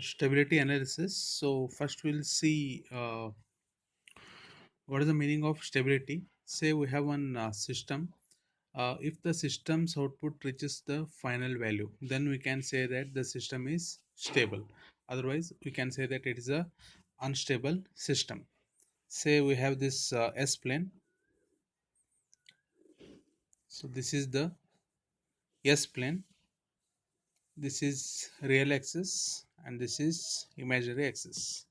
Stability analysis. So first we'll see what is the meaning of stability. Say we have one system. If the system's output reaches the final value, then we can say that the system is stable. Otherwise, we can say that it is a unstable system. Say we have this S plane. So this is the S plane. This is real axis and this is imaginary axis.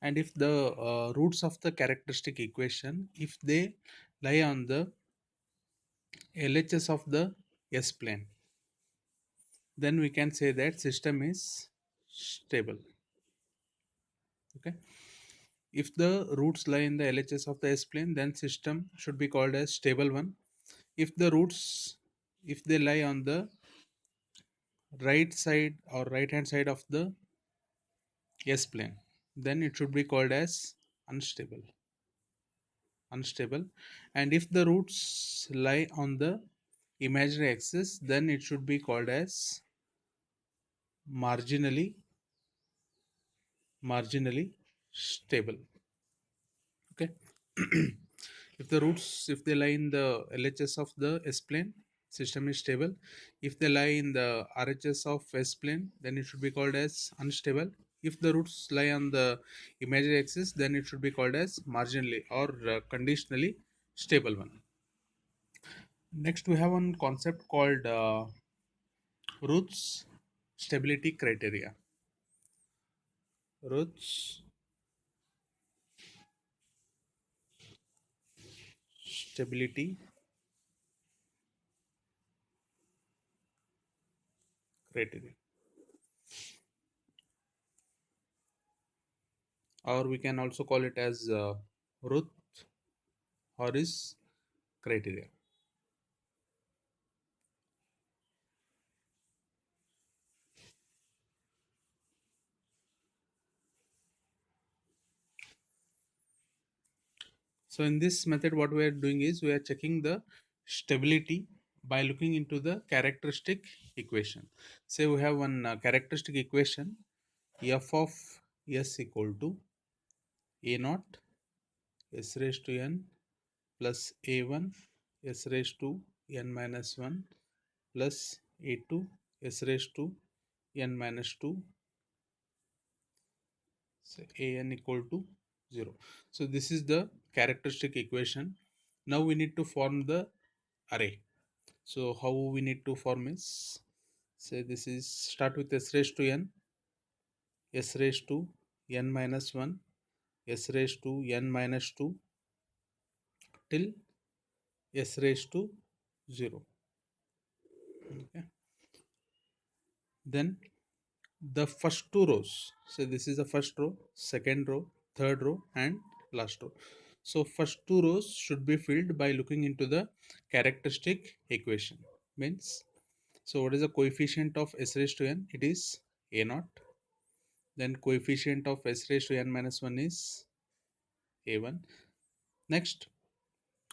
And if the roots of the characteristic equation, if they lie on the LHS of the S plane, then we can say that system is stable. Okay, if the roots lie in the LHS of the S plane, then system should be called as stable one. If the roots, if they lie on the right side or right hand side of the S plane, then it should be called as unstable. And if the roots lie on the imaginary axis, then it should be called as marginally stable. Okay. If the roots, if they lie in the LHS of the S plane, system is stable. If they lie in the RHS of S plane, then it should be called as unstable. If the roots lie on the imaginary axis, then it should be called as marginally or conditionally stable one. Next we have one concept called Routh's stability criteria. Routh's stability criteria, or we can also call it as Routh-Horris criteria. So in this method, what we are doing is we are checking the stability by looking into the characteristic equation. Say we have one characteristic equation, f of s equal to a naught s raised to n plus a1 s raised to n minus 1 plus a2 s raised to n minus 2, so an equal to 0. So this is the characteristic equation. Now we need to form the array. So how we need to form is, say this is start with s raised to n, s raised to n minus 1, s raised to n minus 2 till s raised to 0. Okay. Then the first two rows, so this is the first row, second row, third row and last row. So first two rows should be filled by looking into the characteristic equation. Means, so what is the coefficient of s raised to n? It is a naught. Then coefficient of s raised to n minus 1 is a1. Next,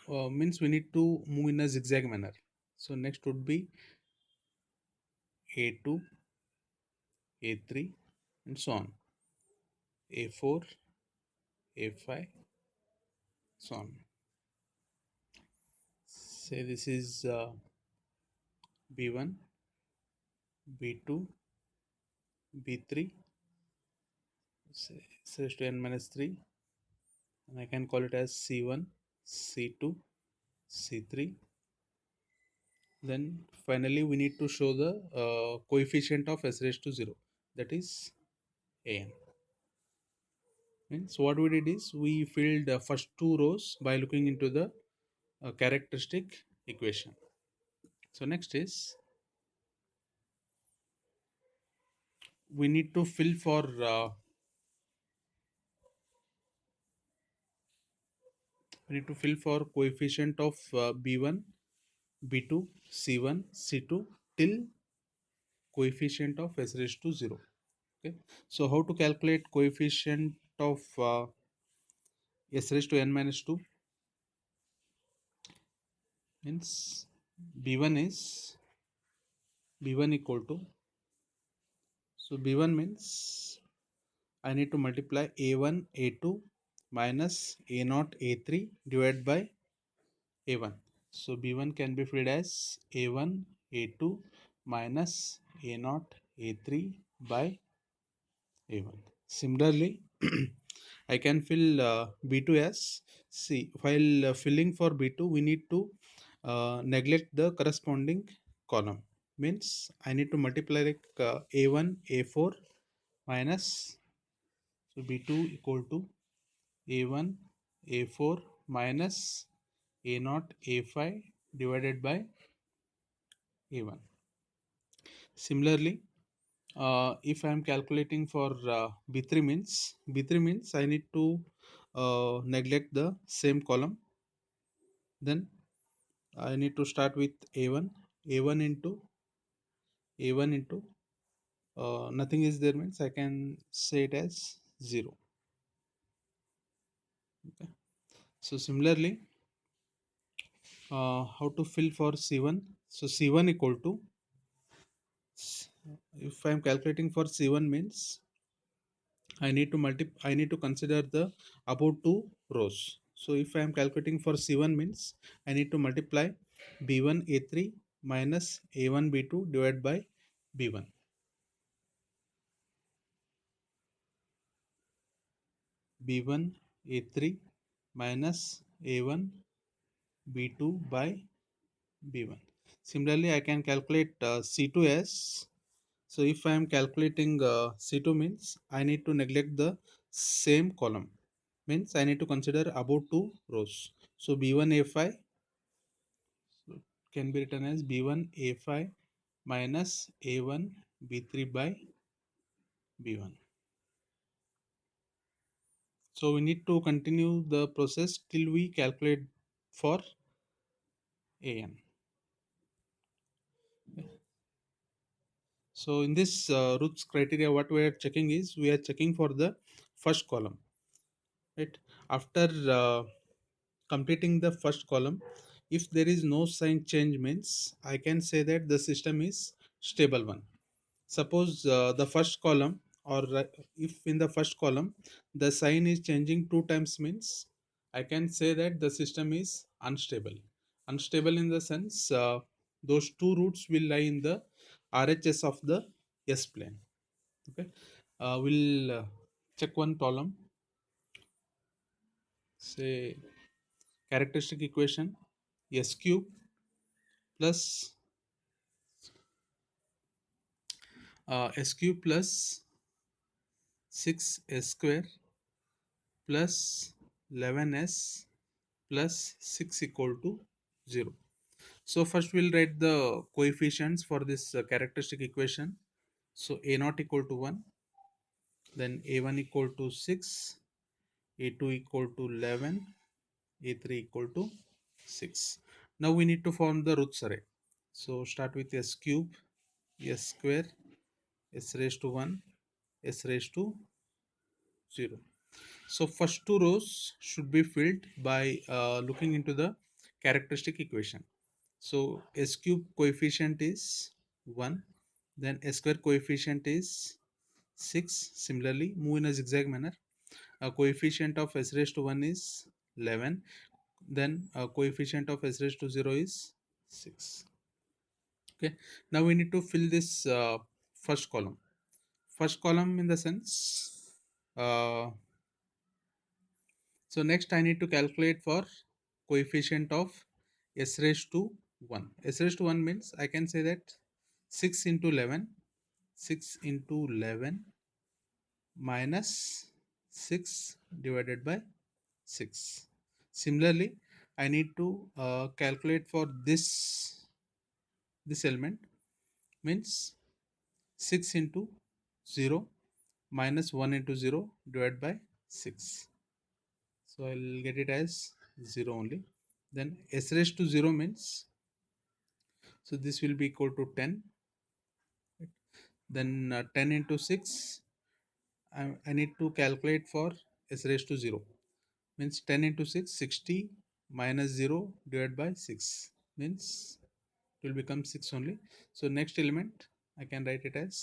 means we need to move in a zigzag manner. So next would be a2, a3 and so on, a4, a5, so on. Say this is b1, b2, b3, say s raised to n minus 3, and I can call it as c1, c2, c3. Then finally we need to show the coefficient of s raised to 0, that is an. Means what we did is we filled the first two rows by looking into the characteristic equation. So next is we need to fill for coefficient of b1, b2, c1, c2 till coefficient of s raised to 0. Okay. So how to calculate coefficient of s raised to n minus 2? Means b1 is b1 equal to, so b1 means I need to multiply a1 a2 minus a0 a3 divided by a1. So b1 can be filled as a1 a2 minus a0 a3 by a1. Similarly, I can fill b2 as, see, while filling for b2 we need to neglect the corresponding column. Means I need to multiply like a1 a4 minus, so b2 equal to a1 a4 minus a0 a5 divided by a1. Similarly, if I am calculating for b3 means I need to neglect the same column. Then I need to start with a1, a1 into a1 into nothing is there means I can say it as 0. Okay. So similarly, how to fill for c1? So c1 equal to, if I am calculating for c1 means I need to consider the above two rows. So if I am calculating for C1 means I need to multiply B1 A3 minus A1 B2 divided by B1. B1 A3 minus A1 B2 by B1. Similarly, I can calculate C2 as, so if I am calculating C2 means I need to neglect the same column. Means I need to consider above two rows. So B1 A5 can be written as B1 A5 minus A1 B3 by B1. So we need to continue the process till we calculate for AN. So in this Roots criteria, what we are checking is we are checking for the first column. Right? After completing the first column, if there is no sign change means I can say that the system is stable one. Suppose the first column, or if in the first column the sign is changing two times means I can say that the system is unstable. Unstable in the sense those two roots will lie in the RHS of the S plane. Okay, we'll check one problem. Say characteristic equation S cube plus S cube plus 6s square plus 11s plus 6 equal to 0. So first we'll write the coefficients for this characteristic equation. So a naught equal to 1, then a1 equal to 6, a2 equal to 11, a3 equal to 6. Now we need to form the roots array. So start with s cube, s square, s raised to 1, s raised to 0. So first two rows should be filled by looking into the characteristic equation. So s cube coefficient is 1, then s square coefficient is 6. Similarly, move in a zigzag manner. A coefficient of s raised to 1 is 11, then a coefficient of s raised to 0 is 6. Okay, now we need to fill this first column. First column in the sense, so next I need to calculate for coefficient of s raised to 1. S raised to 1 means I can say that 6 into 11, 6 into 11 minus 6 divided by 6. Similarly, I need to calculate for this element means 6 into 0 minus 1 into 0 divided by 6. So I'll get it as 0 only. Then s raised to 0 means, so this will be equal to 10. Then 10 into 6, I need to calculate for s raised to 0. Means 10 into 6, 60 minus 0 divided by 6. Means it will become 6 only. So next element, I can write it as